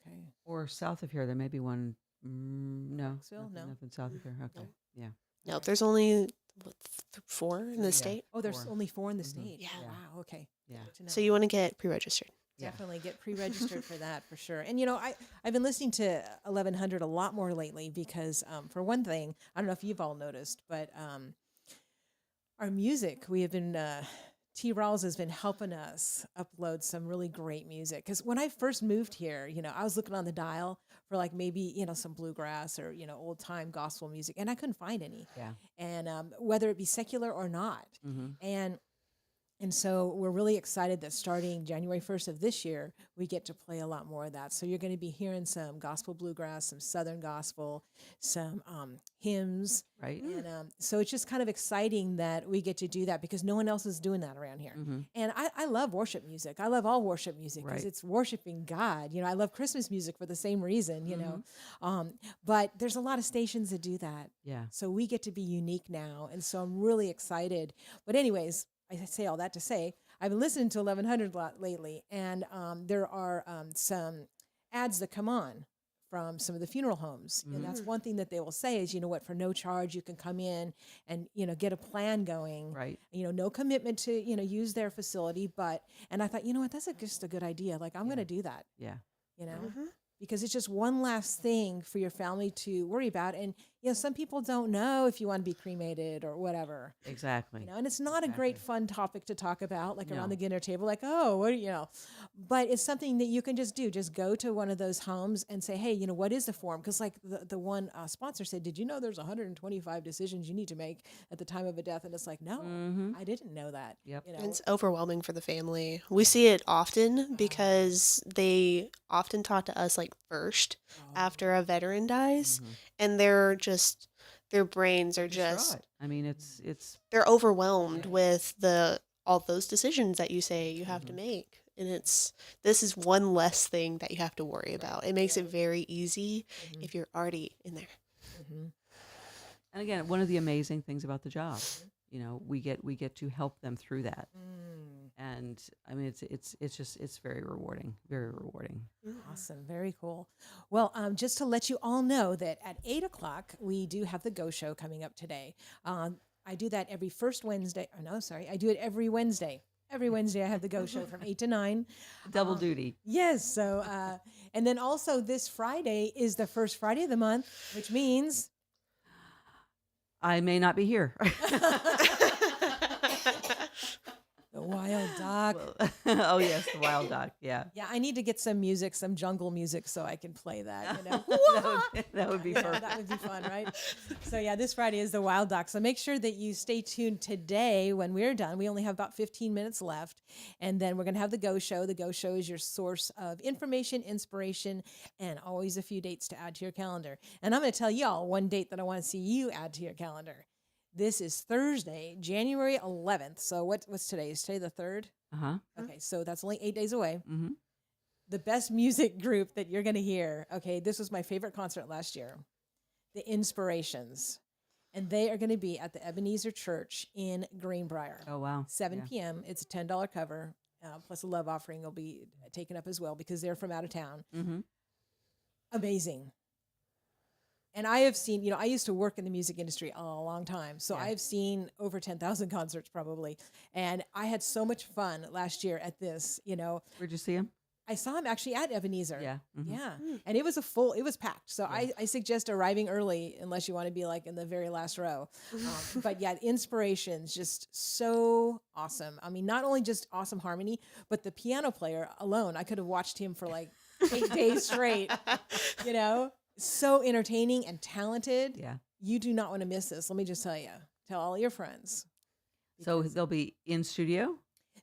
Okay. Or south of here, there may be one. No. Knoxville? No? Nothing south of here. Okay. No. Yeah. No, there's only 4 in the state. Oh, there's 4. only 4 in the state. Yeah. Oh, wow. Okay. Yeah. Good to know. So you want to get pre-registered. Yeah. Definitely get pre-registered for that for sure. And I've been listening to 1100 a lot more lately because for one thing, I don't know if you've all noticed, but our music, we have been T. Rawls has been helping us upload some really great music. Because when I first moved here, I was looking on the dial for like maybe some bluegrass or old time gospel music, and I couldn't find any. Yeah. And whether it be secular or not, and so we're really excited that starting January 1st of this year, we get to play a lot more of that. So you're going to be hearing some gospel bluegrass, some Southern gospel, some hymns. Right. And so it's just kind of exciting that we get to do that because no one else is doing that around here. And I love worship music. I love all worship music because Right. it's worshiping God. I love Christmas music for the same reason, but there's a lot of stations that do that. Yeah. So we get to be unique now. And so I'm really excited. But anyways, I say all that to say, I've been listening to 1100 a lot lately, and there are some ads that come on from some of the funeral homes. And that's one thing that they will say is, for no charge, you can come in and, get a plan going. Right. No commitment to, use their facility. And I thought, that's just a good idea. Like, I'm going to do that, Yeah. because it's just one last thing for your family to worry about. And, some people don't know if you want to be cremated or whatever. Exactly. And it's not a great fun topic to talk about, like around No. the dinner table, like, oh, what, but it's something that you can just do. Just go to one of those homes and say, hey, what is the form? Because like the one sponsor said, did you know there's 125 decisions you need to make at the time of a death? And it's like, no, I didn't know that. Yep. It's overwhelming for the family. We see it often because they often talk to us like first after a veteran dies, and their brains are just Distraught. I mean, it's they're overwhelmed with all those decisions that you say you have to make. And this is one less thing that you have to worry about. It makes it very easy if you're already in there. and again, one of the amazing things about the job, we get to help them through that. And I mean, it's very rewarding, very rewarding. Awesome. Very cool. Well, just to let you all know that at 8:00, we do have the Go Show coming up today. I do that every first Wednesday. Oh, no, sorry. I do it every Wednesday. Every Wednesday I have the Go Show from 8 to 9. Double duty. Yes. So, and then also this Friday is the first Friday of the month, which means I may not be here. the Wild Doc. Oh yes, the Wild Doc. Yeah. Yeah, I need to get some music, some jungle music, so I can play that. that would be perfect. That would be fun, right? So yeah, this Friday is the Wild Doc. So make sure that you stay tuned today when we're done. We only have about 15 minutes left, and then we're gonna have the Go Show. The Go Show is your source of information, inspiration, and always a few dates to add to your calendar. And I'm gonna tell y'all one date that I want to see you add to your calendar. This is Thursday, January 11th. So what's today? Is today the 3rd? Uh-huh. Okay, so that's only 8 days away. Mm-hmm. The best music group that you're going to hear. Okay, this was my favorite concert last year. The Inspirations. And they are going to be at the Ebenezer Church in Greenbrier. Oh wow. 7 Yeah. p.m. It's a $10 cover. Plus a love offering will be taken up as well because they're from out of town. Mm-hmm. Amazing. And I have seen, I used to work in the music industry a long time. So Yeah. I've seen over 10,000 concerts probably. And I had so much fun last year at this, Where'd you see him? I saw him actually at Ebenezer. Yeah. Mhm. Yeah. And it was packed. So I suggest arriving early unless you want to be like in the very last row. But yeah, Inspirations, just so awesome. I mean, not only just awesome harmony, but the piano player alone, I could have watched him for like 8 days straight, so entertaining and talented. Yeah. You do not want to miss this. Let me just tell you, tell all your friends. So they'll be in studio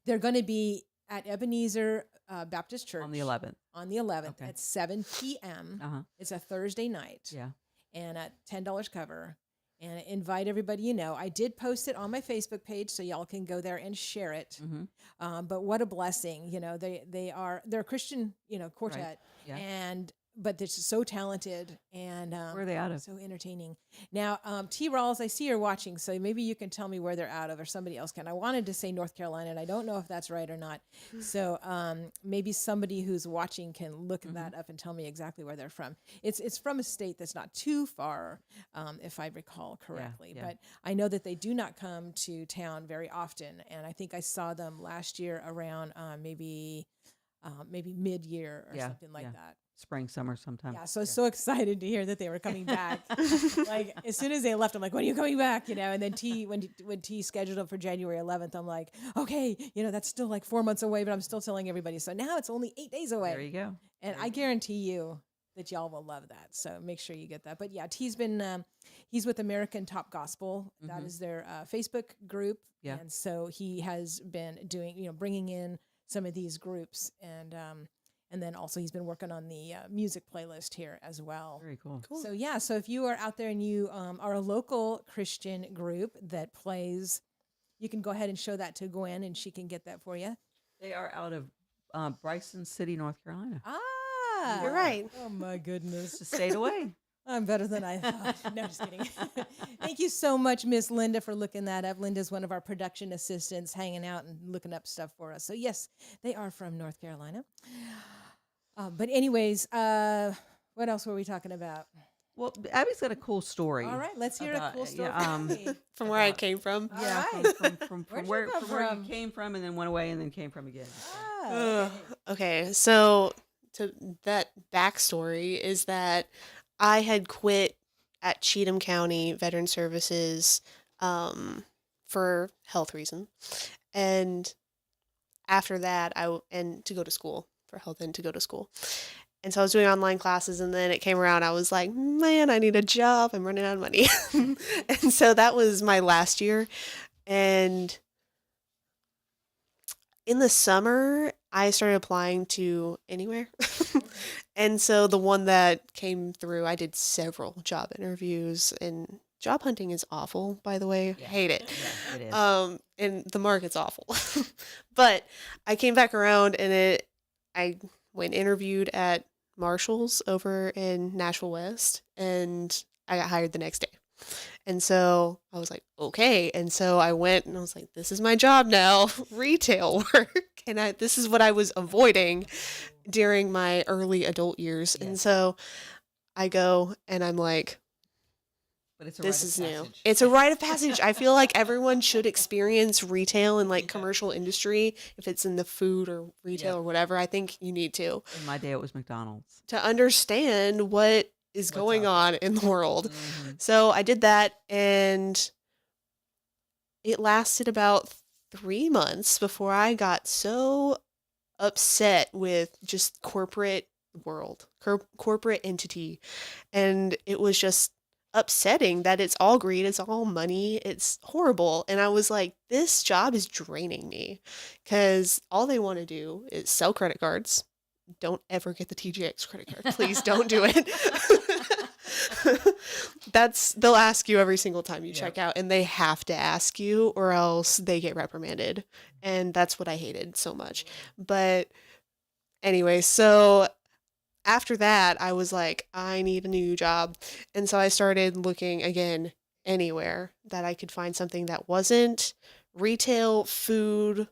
They're going to be at Ebenezer Baptist Church on the 11th. on the 11th Okay. at 7 p.m. Uh-huh. It's a Thursday night. Yeah. And at $10 cover. And invite everybody you know. I did post it on my Facebook page, so y'all can go there and share it. Mm-hmm. But what a blessing, they're a Christian, quartet, Yeah. and but they're just so talented and Where are they out of? so entertaining. Now, T. Rawls, I see you're watching, so maybe you can tell me where they're out of, or somebody else can. I wanted to say North Carolina, and I don't know if that's right or not. So maybe somebody who's watching can look that up and tell me exactly where they're from. It's from a state that's not too far, if I recall correctly. yeah. But I know that they do not come to town very often, and I think I saw them last year around maybe mid-year or Yeah, something like yeah. that. Spring, summer, sometime. Yeah, so I was so excited to hear that they were coming back. Like as soon as they left, I'm like, "When are you coming back?" You know. And then when T scheduled it for January 11th, I'm like, "Okay, you know that's still like 4 months away, but I'm still telling everybody." So now it's only 8 days away, There you go. and I guarantee you that y'all will love that. So make sure you get that. But yeah, T's been he's with American Top Gospel. That is their Facebook group, Yeah. and so he has been doing bringing in some of these groups and then also he's been working on the music playlist here as well. Very cool. So yeah, so if you are out there and you are a local Christian group that plays, you can go ahead and show that to Gwen and she can get that for you. They are out of Bryson City, North Carolina. Ah, You're right. Oh my goodness. Just stayed away. I'm better than I thought. No, just kidding. Thank you so much, Miss Linda, for looking that up. Linda's one of our production assistants hanging out and looking up stuff for us. So yes, they are from North Carolina. But anyways, what else were we talking about? Well, Abby's got a cool story. All right, let's hear about- a cool story. yeah, from Abby. From where I came from. All Yeah, right. from Where'd you where come from where from? you came from, and then went away, and then came from again. Ah, Okay, so to that backstory is that I had quit at Cheatham County Veteran Services for health reason, and after that and to go to school for health and to go to school. And so I was doing online classes, and then it came around. I was like, man, I need a job. I'm running out of money. And so that was my last year. And in the summer, I started applying to anywhere. And so the one that came through, I did several job interviews, and job hunting is awful, by the way. Yeah. Hate it. Yeah, it is. And the market's awful. But I came back around, and I went interviewed at Marshall's over in Nashville West, and I got hired the next day. And so I was like, okay. And so I went and I was like, this is my job now, retail work. And this is what I was avoiding during my early adult years. And Yes. so I go and I'm like, But it's a this rite of is new. passage. It's a rite of passage. I feel like everyone should experience retail and like commercial industry. If it's in the food or retail Yeah. or whatever, I think you need to In my day, it was McDonald's. to understand what is What's going out on in the world. Mhm. So I did that, and it lasted about 3 months before I got so upset with just corporate world, corporate entity. And it was just upsetting that it's all greed, it's all money, it's horrible. And I was like, this job is draining me because all they want to do is sell credit cards. Don't ever get the TJX credit card. Please don't do it. They'll ask you every single time you Yep. check out, and they have to ask you or else they get reprimanded. And that's what I hated so much. But anyway, so after that, I was like, I need a new job. And so I started looking again anywhere that I could find something that wasn't retail, food,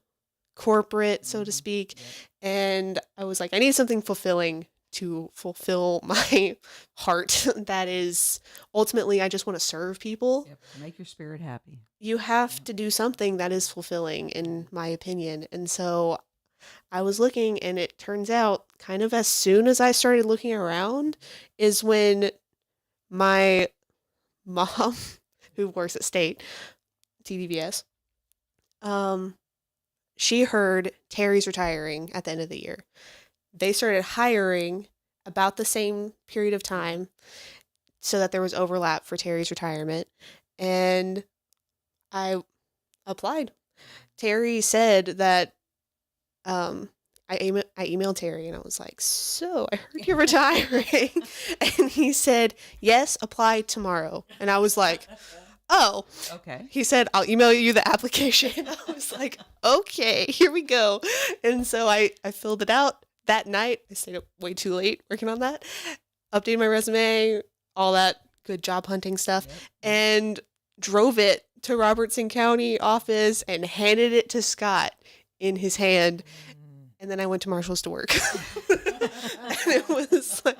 corporate, so to Mhm. speak. Yep. And I was like, I need something fulfilling to fulfill my heart. That is ultimately, I just want to serve people. Yep. Make your spirit happy. You have to do something that is fulfilling, in my opinion. And so I was looking, and it turns out kind of as soon as I started looking around is when my mom, who works at State, TDVS, she heard Terry's retiring at the end of the year. They started hiring about the same period of time so that there was overlap for Terry's retirement. And I applied. Terry said that I emailed Terry, and I was like, so I heard you're retiring. And he said, yes, apply tomorrow. And I was like, oh. Okay. He said, I'll email you the application. I was like, okay, here we go. And so I filled it out, that night, I stayed up way too late working on that, updated my resume, all that good job hunting stuff, and drove it to Robertson County office and handed it to Scott in his hand. And then I went to Marshall's to work. And it was like,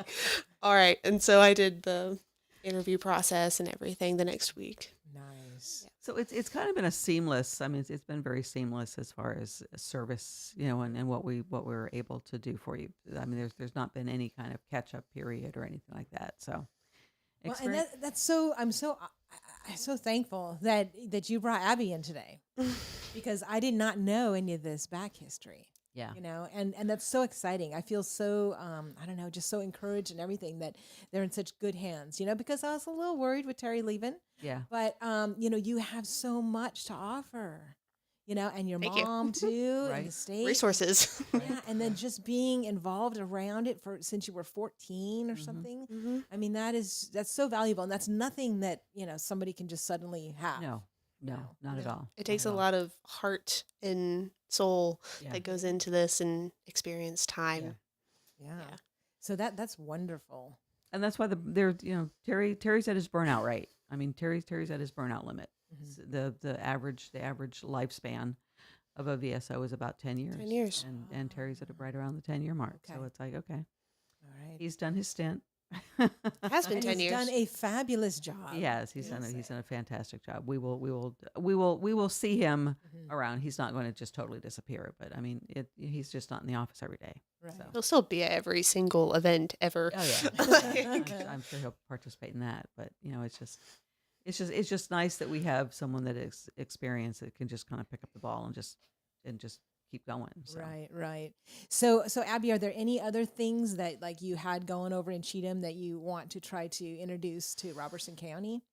all right. And so I did the interview process and everything the next week. Nice. So it's kind of been a seamless. I mean, it's been very seamless as far as service, and what we were able to do for you. I mean, there's not been any kind of catch up period or anything like that. So, Well, and that's so. I'm so thankful that you brought Abby in today, because I did not know any of this back history. yeah, And that's so exciting. I feel so, I don't know, just so encouraged and everything that they're in such good hands, because I was a little worried with Terry leaving, yeah. but, you have so much to offer, and your Thank you. mom too, Right. and the state. Resources. Yeah. And then just being involved around it since you were 14 or something. Mm-hmm. I mean, that's so valuable. And that's nothing that, somebody can just suddenly have. No, not at all. It takes Not a at all. lot of heart and soul Yeah. that goes into this and experience time. Yeah. Yeah. So that's wonderful. And that's why Terry's at his burnout rate. I mean, Terry's at his burnout limit. The average lifespan of a VSO is about 10 years. 10 years. And Terry's at right around the 10-year mark. Okay. So it's like, okay, All right. he's done his stint. It has been And 10 he's years. done a fabulous job. Yes, he's done a fantastic job. We will see him around. He's not going to just totally disappear, but I mean, he's just not in the office every day. Right. So. He'll still be at every single event ever. Oh yeah, I'm sure he'll participate in that. But it's just nice that we have someone that is experienced that can just kind of pick up the ball and just keep going. So. Right. So Abby, are there any other things that like you had going over in Cheatham that you want to try to introduce to Robertson County?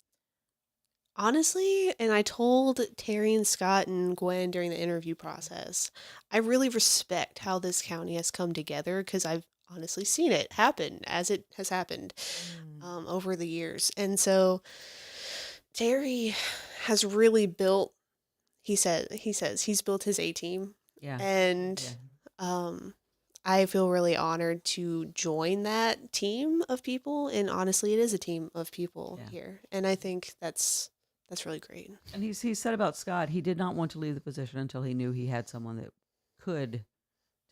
Honestly, and I told Terry and Scott and Gwen during the interview process, I really respect how this county has come together because I've honestly seen it happen as it has happened over the years. And so Terry has really built, he says he's built his A team. Yeah. And I feel really honored to join that team of people. And honestly, it is a team of people here. And I think that's really great. And he said about Scott, he did not want to leave the position until he knew he had someone that could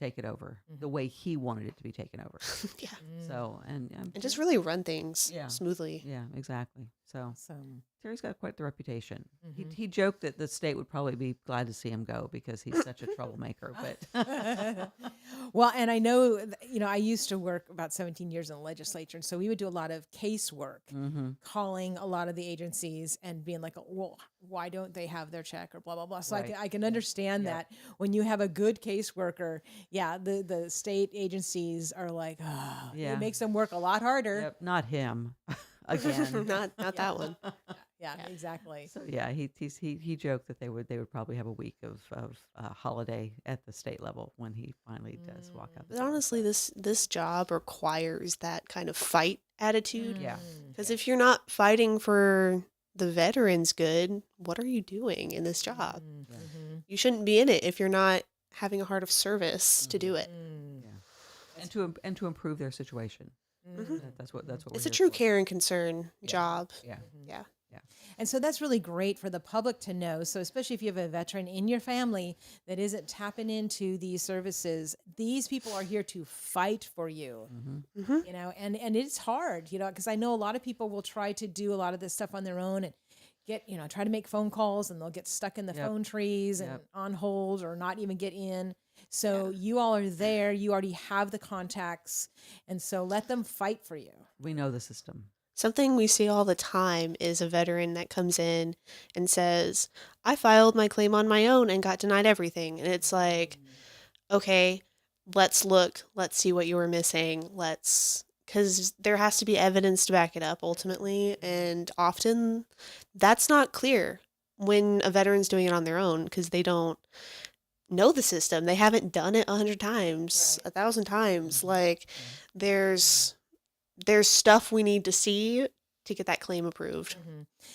take it over the way he wanted it to be taken over. Yeah. So and just really run things Yeah. smoothly. yeah, exactly. So Awesome. Terry's got quite the reputation. He joked that the state would probably be glad to see him go because he's such a troublemaker. But Well, and I know, I used to work about 17 years in the legislature. And so we would do a lot of casework, calling a lot of the agencies and being like, well, why don't they have their check or blah, blah, blah. So Right. I can understand that when you have a good caseworker, the state agencies are like, oh, Yeah. it makes them work a lot harder. yep, not him again. not that one. Yeah, exactly. So yeah, he joked that they would probably have a week of holiday at the state level when he finally does walk out. The But door. honestly, this job requires that kind of fight attitude. Yeah. Because if you're not fighting for the veterans' good, what are you doing in this job? You shouldn't be in it if you're not having a heart of service to do it. and to improve their situation. That's what It's we're a here true for. care and concern job. Yeah. Yeah. And so that's really great for the public to know. So especially if you have a veteran in your family that isn't tapping into these services, these people are here to fight for you. And it's hard, because I know a lot of people will try to do a lot of this stuff on their own and get, try to make phone calls, and they'll get stuck in the phone trees and on hold or not even get in. So you all are there. You already have the contacts. And so let them fight for you. We know the system. Something we see all the time is a veteran that comes in and says, I filed my claim on my own and got denied everything. And it's like, okay, let's look. Let's see what you were missing. Because there has to be evidence to back it up ultimately. And often that's not clear when a veteran's doing it on their own because they don't know the system. They haven't done it 100 times, 1,000 times. Like there's stuff we need to see to get that claim approved.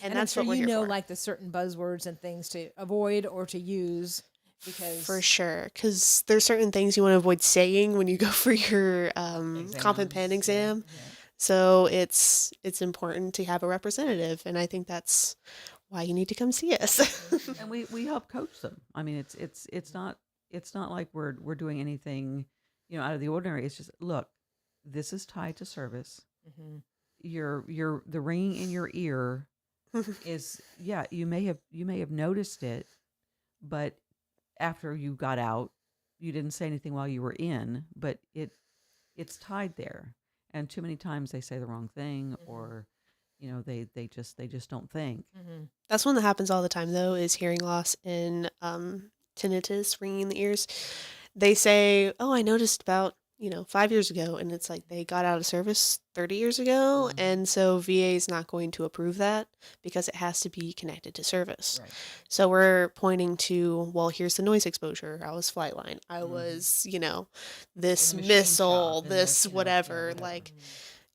And I'm that's sure what we're here for. like the certain buzzwords and things to avoid or to use Because For sure, because there's certain things you want to avoid saying when you go for your comp and pen Exams, exam. yeah. So it's important to have a representative, and I think that's why you need to come see us. And we help coach them. I mean, it's not like we're doing anything, out of the ordinary. It's just, look, this is tied to service. Mhm. Your the ringing in your ear is, yeah, you may have noticed it, but after you got out, you didn't say anything while you were in, but it's tied there. And too many times they say the wrong thing, or they just don't think. Mhm. That's one that happens all the time, though, is hearing loss and tinnitus, ringing in the ears. They say, "Oh, I noticed about 5 years ago," and it's like they got out of service 30 years ago, Mhm. and so VA is not going to approve that because it has to be connected to service. Right. So we're pointing to, well, here's the noise exposure. I was flightline. I Mhm. was, In this the machine missile, shop, in the, this whatever. whatever. Like,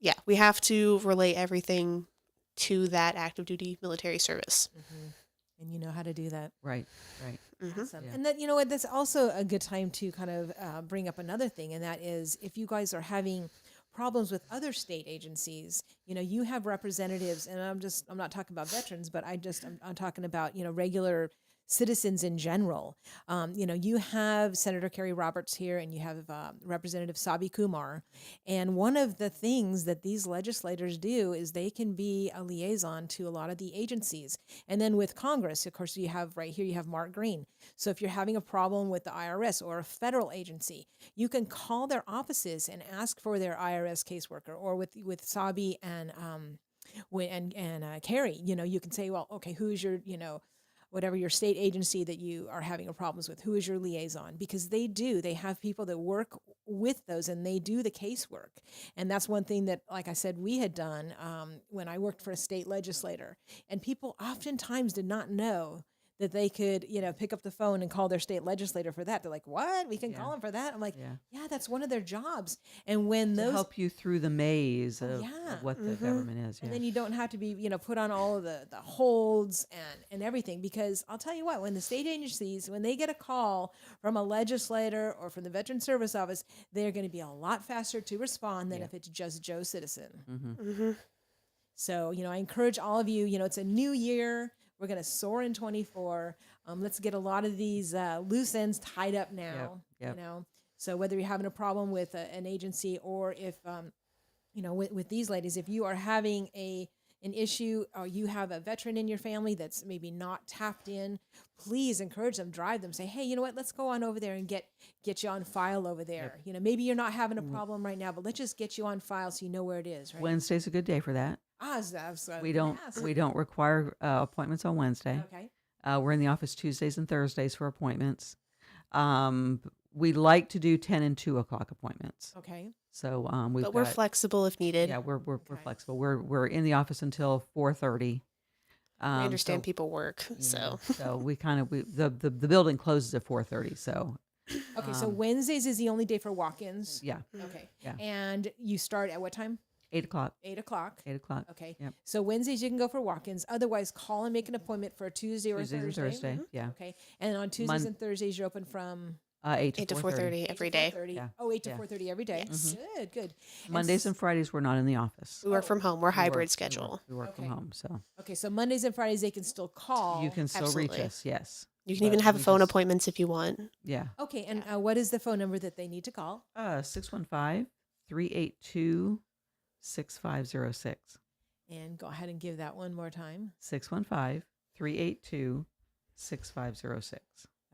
yeah, we have to relate everything to that active duty military service. Mhm. And you know how to do that. Right, right. Hmm. Awesome. Yeah. And that, you know what, that's also a good time to kind of bring up another thing, and that is if you guys are having problems with other state agencies, you have representatives, and I'm not talking about veterans, but I'm talking about, regular citizens in general. You have Senator Kerry Roberts here, and you have Representative Sabi Kumar. And one of the things that these legislators do is they can be a liaison to a lot of the agencies. And then with Congress, of course, you have right here, you have Mark Green. So if you're having a problem with the IRS or a federal agency, you can call their offices and ask for their IRS caseworker. Or with Sabi and Carrie, you can say, well, okay, who's your whatever your state agency that you are having a problems with, who is your liaison? Because they have people that work with those, and they do the casework. And that's one thing that, like I said, we had done when I worked for a state legislator, and people oftentimes did not know that they could, pick up the phone and call their state legislator for that. They're like, what? We can Yeah. call them for that? I'm like, Yeah. yeah, that's one of their jobs. And when To those help you through the maze of, yeah. of what the government is. and Yeah. then you don't have to be, put on all of the holds and everything. Because I'll tell you what, when the state agencies, when they get a call from a legislator or from the Veteran Service Office, they're going to be a lot faster to respond than Yeah. if it's just Joe Citizen. Mm-hmm. So, I encourage all of you, it's a new year. We're going to soar in 24. Let's get a lot of these loose ends tied up now, Yep. So whether you're having a problem with an agency, or if, with these ladies, if you are having an issue, or you have a veteran in your family that's maybe not tapped in, please encourage them, drive them, say, hey, you know what, let's go on over there and get you on file over there. Maybe you're not having a problem right now, but let's just get you on file so you know where it is, right? Wednesday's a good day for that. We don't require appointments on Wednesday. Okay. We're in the office Tuesdays and Thursdays for appointments. We like to do 10 and 2 o'clock appointments. Okay. So But we're flexible if needed. Yeah, we're Okay. flexible. We're in the office until 4:30. We understand so, people work, so. so we the building closes at 4:30. So Okay. So Wednesdays is the only day for walk-ins. yeah, Okay. Yeah. And you start at what time? 8 o'clock. 8 o'clock. 8 o'clock. Okay. Yep. So Wednesdays you can go for walk-ins. Otherwise, call and make an appointment for a Tuesday or a Tuesdays Thursday. and Thursday. Yeah. Okay. And on Tuesdays and Thursdays, you're open from 8 to 8 to 4:30. 4:30 every day. 4:30. Yeah. Oh, 8 to Yeah. 4:30 every day. Yes. Good, good. Mondays and Fridays we're not in the office. We work from home. We're We hybrid work- schedule. We work from Okay. home, so Okay, so Mondays and Fridays they can still call. you can still reach Absolutely. us. Yes. You can But even have we phone just- appointments if you want. Yeah. Okay, and what is the phone number that they need to call? 615-382-6506. And go ahead and give that one more time. 615-382-6506.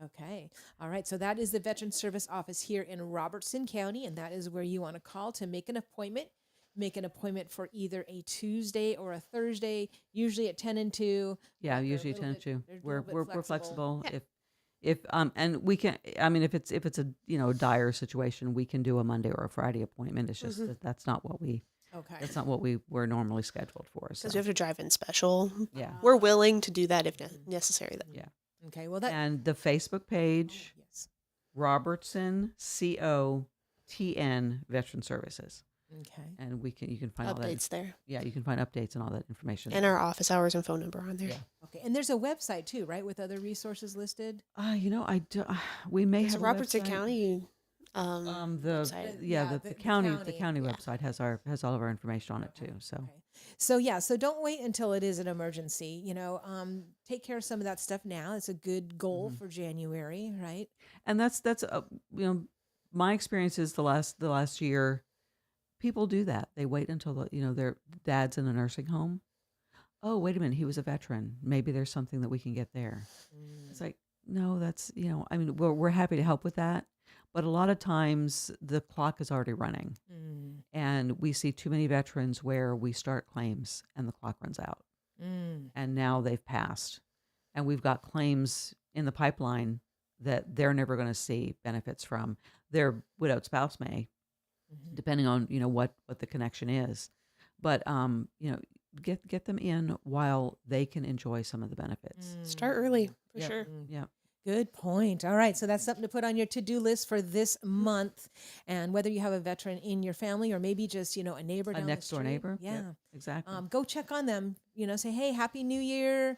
Okay. All right. So that is the Veteran Service Office here in Robertson County, and that is where you want to call to make an appointment. Make an appointment for either a Tuesday or a Thursday, usually at 10 and 2. Yeah, They're a usually little 10 bit- to 2. they're a We're little bit we're flexible. Yeah. If and we can. I mean, if it's a dire situation, we can do a Monday or a Friday appointment. It's just that that's not what we Okay. that's not what we were normally scheduled for. So Because we have to drive in special. yeah, We're willing to do that if necessary. Though. yeah. Okay. Well, that. And the Facebook page, Yes. Robertson COTN Veteran Services. Okay. and you can find all that. Updates there. Yeah, you can find updates and all that information. And our office hours and phone number on there. Yeah. Okay. And there's a website too, right, with other resources listed. I do, we may There's have a a Robertson website. County The Yeah, the the county county, yeah. website has all of our information on it too. So Okay. So yeah, so don't wait until it is an emergency. Take care of some of that stuff now. It's a good goal for January, right? and that's my experience is the last year, people do that. They wait until their dad's in a nursing home. Oh, wait a minute, he was a veteran. Maybe there's something that we can get there. It's like, no, that's I mean, we're happy to help with that, but a lot of times the clock is already running, Mm. and we see too many veterans where we start claims and the clock runs out, Mm. and now they've passed, and we've got claims in the pipeline that they're never going to see benefits from. Their widowed spouse may, depending on what the connection is, but get them in while they can enjoy some of the benefits. Start early, for Yep. sure. Yep. Good point. All right. So that's something to put on your to-do list for this month. And whether you have a veteran in your family or maybe just, a neighbor A down next the door street. neighbor. Yeah. Yep, exactly. Go check on them, say, hey, Happy New Year.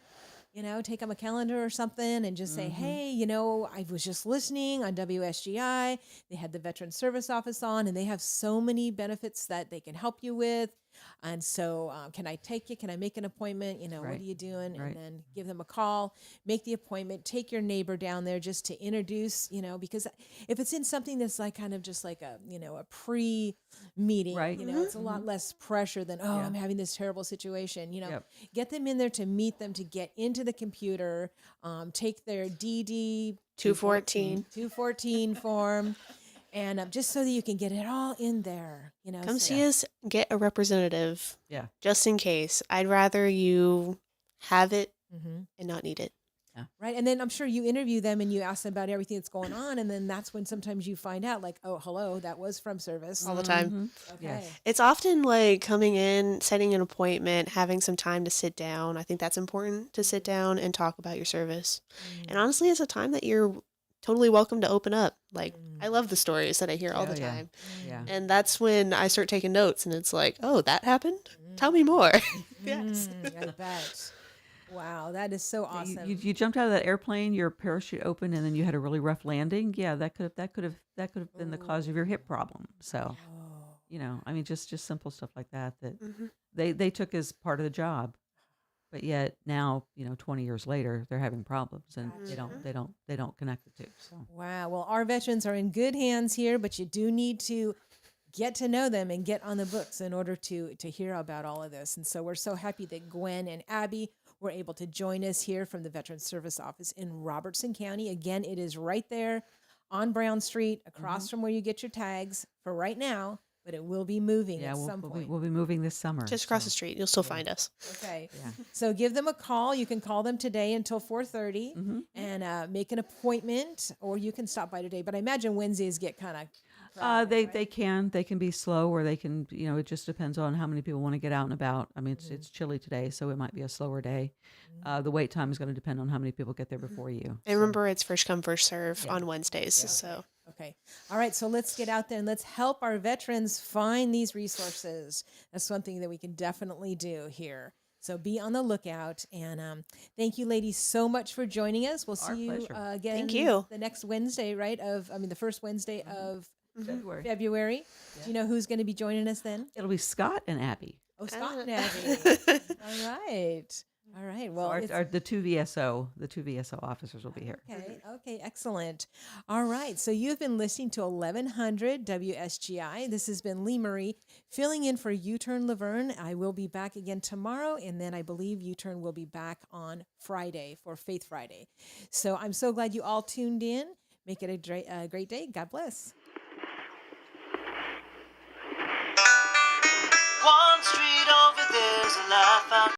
Take them a calendar or something and just say, hey, I was just listening on WSGI. They had the Veteran Service Office on, and they have so many benefits that they can help you with. And so, can I take you? Can I make an appointment? What Right. are you doing? Right. And then give them a call, make the appointment, take your neighbor down there just to introduce, because if it's in something that's like kind of just like a pre-meeting, Right. it's a lot less pressure than, Yeah. I'm having this terrible situation, Yep. get them in there to meet them, to get into the computer, take their DD 214. form, and just so that you can get it all in there, Come so- see us, get a representative, Yeah. just in case. I'd rather you have it Mhm. and not need it. Right. And then I'm sure you interview them and you ask them about everything that's going on. And then that's when sometimes you find out, like, oh, hello, that was from service. All the time. Mhm. Okay. Yes. It's often like coming in, setting an appointment, having some time to sit down. I think that's important, to sit down and talk about your service. And honestly, it's a time that you're totally welcome to open up. Like, I love the stories that I hear all the yeah. time. Yeah. And that's when I start taking notes, and it's like, oh, that happened? Tell me more. Yes. I bet. Wow, that is so awesome. You jumped out of that airplane, your parachute opened, and then you had a really rough landing. Yeah, that could have been the cause of your hip problem. So, I mean, just simple stuff like that they took as part of the job, but yet now 20 years later they're having problems, and they don't connect the two. So Wow. Well, our veterans are in good hands here, but you do need to get to know them and get on the books in order to hear about all of this. And so we're so happy that Gwen and Abby were able to join us here from the Veterans Service Office in Robertson County. Again, it is right there on Brown Street, across from where you get your tags for right now, but it will be moving yeah, at we'll, some we'll, point. be, we'll be moving this summer. Just across so. the street. You'll still find us. Okay. Yeah. So give them a call. You can call them today until 4:30 and make an appointment, or you can stop by today. But I imagine Wednesdays get kind of They can be slow, or they can it just depends on how many people want to get out and about. I mean, it's chilly today, so it might be a slower day. The wait time is going to depend on how many people get there before you. And remember, it's first come, first serve on Wednesdays. So Okay. All right. So let's get out there and let's help our veterans find these resources. That's one thing that we can definitely do here. So be on the lookout. And thank you, ladies, so much for joining us. We'll see Our you pleasure. again Thank you. the next Wednesday, right? The first Wednesday of February. February. Do you know who's going to be joining us then? It'll be Scott and Abby. Oh, Scott and Abby. All right. All right. Well, The two VSO officers will be here. Okay, excellent. All right, so you've been listening to 1100 WSGI. This has been Lee Marie filling in for U-Turn Laverne. I will be back again tomorrow, and then I believe U-Turn will be back on Friday for Faith Friday. So I'm so glad you all tuned in. Make it a great day. God bless. One street over there's a life out